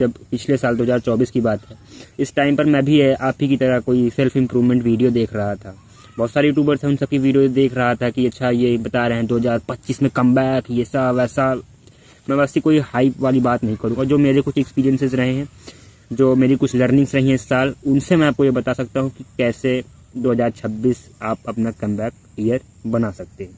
जब पिछले साल 2024 की बात है, इस टाइम पर मैं भी आप ही की तरह कोई सेल्फ इम्प्रूवमेंट वीडियो देख रहा था। बहुत सारे यूट्यूबर्स हैं, उन सबकी वीडियो देख रहा था कि अच्छा ये बता रहे हैं 2025 में कमबैक, ये सब वैसा। मैं वैसी कोई हाइप वाली बात नहीं करूँगा। जो मेरे कुछ एक्सपीरियंसेस रहे हैं, जो मेरी कुछ लर्निंग्स रही हैं इस साल, उनसे मैं आपको ये बता सकता हूँ कि कैसे 2026 आप अपना कमबैक ईयर बना सकते हैं।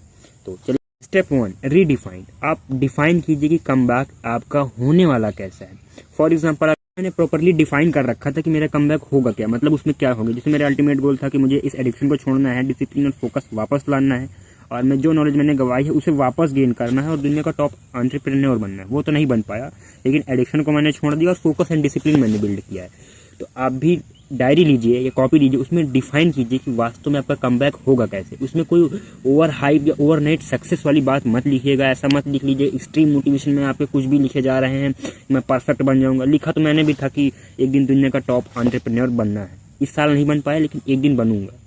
तो चलिए, स्टेप 1, रीडिफाइन। आप डिफाइन कीजिए कि कमबैक आपका होने वाला कैसा है। फॉर एग्जांपल, मैंने प्रॉपर्ली डिफाइन कर रखा था कि मेरा कमबैक होगा क्या, मतलब उसमें क्या होगा। जैसे मेरा अल्टीमेट गोल था कि मुझे इस एडिक्शन को छोड़ना है, डिसिप्लिन और फोकस वापस लाना है, और मैं जो नॉलेज मैंने गवाई है उसे वापस गेन करना है और दुनिया का टॉप एंटरप्रेन्योर बनना है। वो तो नहीं बन पाया, लेकिन एडिक्शन को मैंने छोड़ दिया और फोकस एंड डिसिप्लिन मैंने बिल्ड किया है। तो आप भी डायरी लीजिए या कॉपी लीजिए, उसमें डिफाइन कीजिए कि वास्तव में आपका कमबैक होगा कैसे। उसमें कोई ओवर हाइप या ओवरनाइट सक्सेस वाली बात मत लिखिएगा। ऐसा मत लिख लीजिए एक्सट्रीम मोटिवेशन में आपके कुछ भी लिखे जा रहे हैं, मैं परफेक्ट बन जाऊंगा। लिखा तो मैंने भी था कि एक दिन दुनिया का टॉप एंटरप्रेन्योर बनना है। इस साल नहीं बन पाया, लेकिन एक दिन बनूंगा।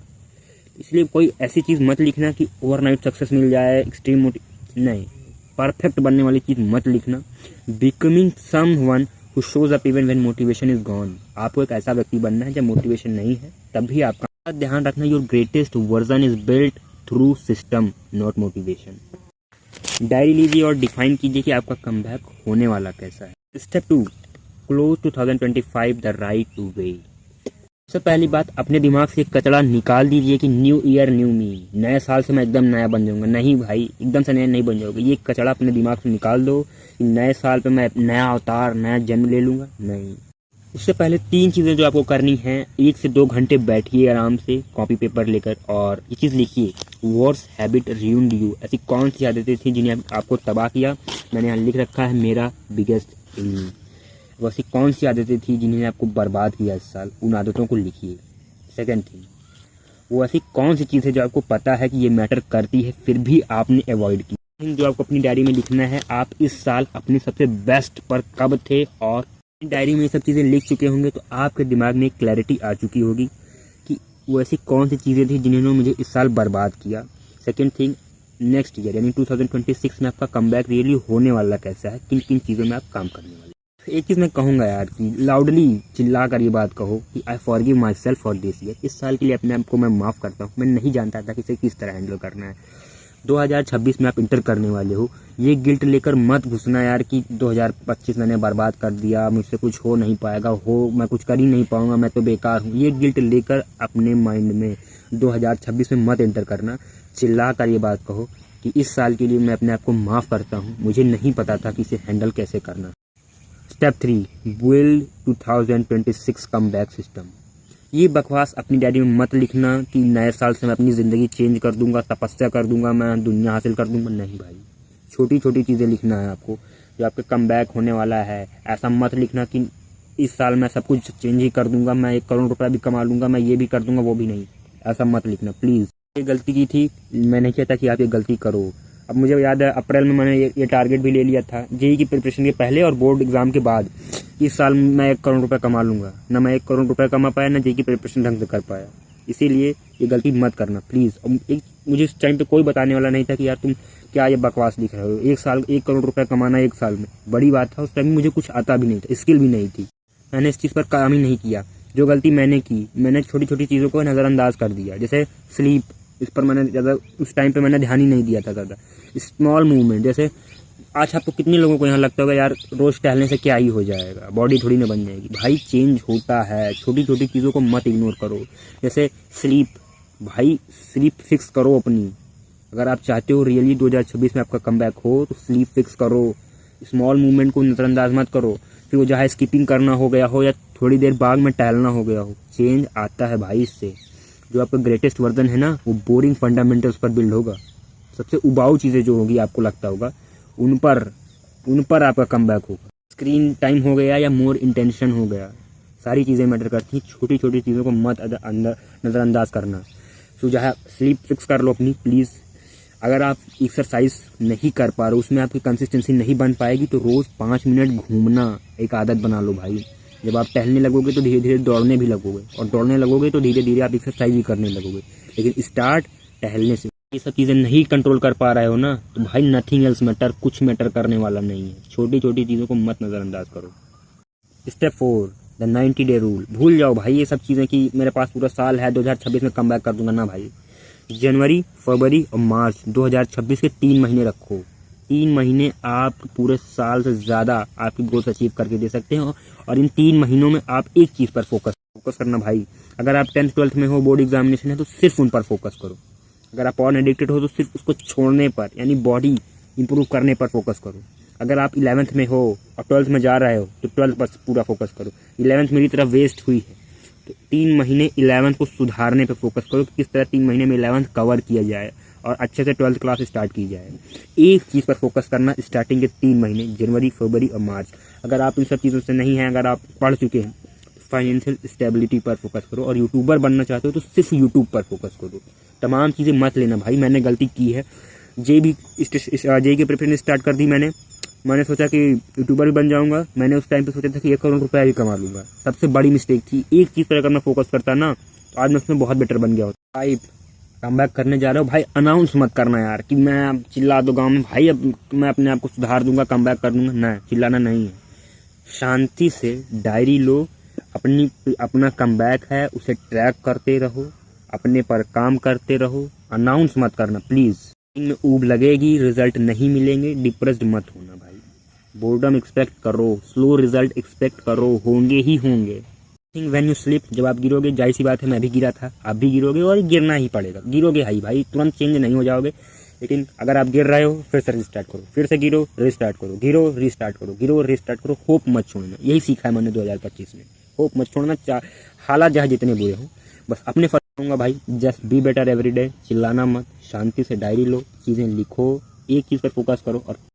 इसलिए कोई ऐसी चीज़ मत लिखना कि ओवरनाइट सक्सेस मिल जाए, एक्सट्रीम नहीं, परफेक्ट बनने वाली चीज़ मत लिखना। Becoming someone who shows up even when motivation is gone। आपको एक ऐसा व्यक्ति बनना है जब मोटिवेशन नहीं है, तभी आपका ध्यान रखना, your greatest version is built through system not motivation. Diary लीजिए और डिफाइन कीजिए कि आपका कमबैक होने वाला कैसा है। Step 2, close 2025 the right way. सबसे पहली बात, अपने दिमाग से कचरा निकाल दीजिए कि न्यू ईयर न्यू मी, नए साल से मैं एकदम नया बन जाऊंगा। नहीं भाई, एकदम से नया नहीं बन जाओगे। ये कचरा अपने दिमाग से निकाल दो कि नए साल पे मैं नया अवतार, नया जन्म ले लूंगा। नहीं, उससे पहले 3 चीज़ें जो आपको करनी है, 1 से 2 घंटे बैठिए आराम से कॉपी पेपर लेकर और ये चीज़ लिखिए, वर्स हैबिट ruined यू। ऐसी कौन सी आदतें थी जिन्हें आपको तबाह किया। मैंने यहाँ लिख रखा है मेरा बिगेस्ट एनिमी। वैसी कौन सी आदतें थी जिन्हें आपको बर्बाद किया इस साल, उन आदतों को लिखिए। सेकंड थिंग, वो ऐसी कौन सी चीज़ है जो आपको पता है कि ये मैटर करती है, फिर भी आपने अवॉइड की। जो आपको अपनी डायरी में लिखना है, आप इस साल अपने सबसे बेस्ट पर कब थे, और डायरी में ये सब चीज़ें लिख चुके होंगे तो आपके दिमाग में क्लैरिटी आ चुकी होगी कि वो ऐसी कौन सी चीज़ें थी जिन्होंने मुझे इस साल बर्बाद किया। सेकेंड थिंग, नेक्स्ट ईयर यानी 2026 में आपका कमबैक रियली होने वाला कैसा है, किन किन चीज़ों में आप काम करने वाले। एक चीज़ मैं कहूँगा यार कि लाउडली चिल्ला कर ये बात कहो कि I forgive my self for this year. इस साल के लिए अपने आप को मैं माफ़ करता हूँ। मैं नहीं जानता था कि इसे किस तरह हैंडल करना है। 2026 में आप इंटर करने वाले हो, ये गिल्ट लेकर मत घुसना यार कि 2025 मैंने बर्बाद कर दिया, मुझसे कुछ हो नहीं पाएगा, मैं कुछ कर ही नहीं पाऊंगा, मैं तो बेकार हूँ। ये गिल्ट लेकर अपने माइंड में 2026 में मत इंटर करना। चिल्ला कर ये बात कहो कि इस साल के लिए मैं अपने आप को माफ़ करता हूँ, मुझे नहीं पता था कि इसे हैंडल कैसे करना। Step 3, build 2026 comeback system. ये बकवास अपनी डायरी में मत लिखना कि नए साल से मैं अपनी ज़िंदगी चेंज कर दूंगा, तपस्या कर दूंगा, मैं दुनिया हासिल कर दूंगा। नहीं भाई, छोटी छोटी चीज़ें लिखना है आपको जो आपके कमबैक होने वाला है। ऐसा मत लिखना कि इस साल मैं सब कुछ चेंज ही कर दूंगा, मैं 1 करोड़ रुपया भी कमा लूंगा, मैं ये भी कर दूंगा, वो भी नहीं। ऐसा मत लिखना प्लीज़। ये गलती की थी, मैं नहीं कहता कि आप ये गलती करो। अब मुझे याद है अप्रैल में मैंने ये टारगेट भी ले लिया था जेईई की प्रिपरेशन के पहले और बोर्ड एग्जाम के बाद, इस साल मैं 1 करोड़ रुपए कमा लूंगा। ना मैं 1 करोड़ रुपए कमा पाया, ना जेईई की प्रिपरेशन ढंग से कर पाया। इसीलिए ये गलती मत करना प्लीज़। मुझे इस टाइम पे कोई बताने वाला नहीं था कि यार तुम क्या ये बकवास लिख रहे हो। 1 साल 1 करोड़ रुपए कमाना 1 साल में बड़ी बात था। उस टाइम मुझे कुछ आता भी नहीं था, स्किल भी नहीं थी, मैंने इस चीज़ पर काम ही नहीं किया। जो गलती मैंने की, मैंने छोटी छोटी चीज़ों को नज़रअंदाज कर दिया। जैसे स्लीप, इस पर मैंने ज़्यादा उस टाइम पे मैंने ध्यान ही नहीं दिया था ज़्यादा। स्मॉल मूवमेंट, जैसे आज आपको कितने लोगों को यहाँ लगता होगा यार रोज़ टहलने से क्या ही हो जाएगा, बॉडी थोड़ी ना बन जाएगी। भाई चेंज होता है, छोटी छोटी चीज़ों को मत इग्नोर करो। जैसे स्लीप, भाई स्लीप फिक्स करो अपनी। अगर आप चाहते हो रियली 2026 में आपका कमबैक हो तो स्लीप फिक्स करो। स्मॉल मूवमेंट को नज़रअंदाज मत करो। फिर वो जहाँ स्किपिंग करना हो गया हो या थोड़ी देर बाग में टहलना हो गया हो, चेंज आता है भाई इससे। जो आपका ग्रेटेस्ट वर्जन है ना, वो बोरिंग फंडामेंटल्स पर बिल्ड होगा। सबसे उबाऊ चीज़ें जो होगी आपको लगता होगा उन पर आपका कमबैक होगा। स्क्रीन टाइम हो गया या मोर इंटेंशन हो गया, सारी चीज़ें मैटर करती हैं। छोटी छोटी चीज़ों को मत नज़रअंदाज करना। तो जहाँ स्लीप फिक्स कर लो अपनी प्लीज़। अगर आप एक्सरसाइज नहीं कर पा रहे हो, उसमें आपकी कंसिस्टेंसी नहीं बन पाएगी, तो रोज़ 5 मिनट घूमना एक आदत बना लो भाई। जब आप टहलने लगोगे तो धीरे धीरे दौड़ने भी लगोगे, और दौड़ने लगोगे तो धीरे धीरे आप एक्सरसाइज भी करने लगोगे। लेकिन स्टार्ट टहलने से। ये सब चीज़ें नहीं कंट्रोल कर पा रहे हो ना, तो भाई नथिंग एल्स मैटर, कुछ मैटर करने वाला नहीं है। छोटी छोटी चीज़ों को मत नज़रअंदाज करो। Step 4 the 90 day rule. भूल जाओ भाई ये सब चीज़ें कि मेरे पास पूरा साल है 2026 में कम बैक कर दूंगा, ना भाई। जनवरी, फरवरी और मार्च 2026 के 3 महीने रखो। 3 महीने आप पूरे साल से ज़्यादा आपकी ग्रोथ अचीव करके दे सकते हैं। और इन 3 महीनों में आप एक चीज़ पर फोकस करना भाई। अगर आप 10th 12th में हो, बोर्ड एग्जामिनेशन है, तो सिर्फ उन पर फोकस करो। अगर आप पॉर्न एडिक्टेड हो तो सिर्फ उसको छोड़ने पर, यानी बॉडी इंप्रूव करने पर फोकस करो। अगर आप 11th में हो और 12th में जा रहे हो तो 12th पर पूरा फोकस करो। 11th मेरी तरफ वेस्ट हुई है तो 3 महीने 11th को सुधारने पर फोकस करो, किस तरह 3 महीने में 11th कवर किया जाए और अच्छे से 12th क्लास स्टार्ट की जाए। एक चीज़ पर फोकस करना स्टार्टिंग के 3 महीने, जनवरी, फरवरी और मार्च। अगर आप इन सब चीज़ों से नहीं हैं, अगर आप पढ़ चुके हैं, फाइनेंशियल स्टेबिलिटी पर फोकस करो। और यूट्यूबर बनना चाहते हो तो सिर्फ यूट्यूब पर फोकस करो। तमाम चीज़ें मत लेना भाई। मैंने गलती की है, जे की प्रिपरेशन स्टार्ट कर दी मैंने सोचा कि यूट्यूबर भी बन जाऊंगा। मैंने उस टाइम पे सोचा था कि 1 करोड़ रुपया भी कमा लूंगा। सबसे बड़ी मिस्टेक थी। एक चीज़ पर अगर मैं फोकस करता ना तो आज मैं उसमें बहुत बेटर बन गया होता। भाई कम बैक करने जा रहे हो भाई, अनाउंस मत करना यार कि मैं चिल्ला दो गाँव में भाई अब मैं अपने आप को सुधार दूंगा, कम बैक कर दूंगा। ना, चिल्लाना नहीं है। शांति से डायरी लो, अपना कम बैक है उसे ट्रैक करते रहो, अपने पर काम करते रहो। अनाउंस मत करना प्लीज़। में ऊब लगेगी, रिजल्ट नहीं मिलेंगे, डिप्रेस्ड मत होना भाई। बोर्डम एक्सपेक्ट करो, स्लो रिजल्ट एक्सपेक्ट करो, होंगे ही होंगे। थिंक व्हेन यू स्लिप, जब आप गिरोगे, जाहिर सी बात है मैं भी गिरा था, आप भी गिरोगे और गिरना ही पड़ेगा। गिरोगे भाई, तुरंत चेंज नहीं हो जाओगे। लेकिन अगर आप गिर रहे हो फिर से रिस्टार्ट करो, फिर से गिरो रिस्टार्ट करो, गिरो रिस्टार्ट करो, गिरो रिस्टार्ट करो। होप मत छोड़ना, यही सीखा है मैंने 2025 में। होप मत छोड़ना, हालात चाहे जितने बुरे हों, बस अपने फंसूंगा भाई। Just be better every day. चिल्लाना मत, शांति से डायरी लो, चीज़ें लिखो, एक चीज़ पर फोकस करो और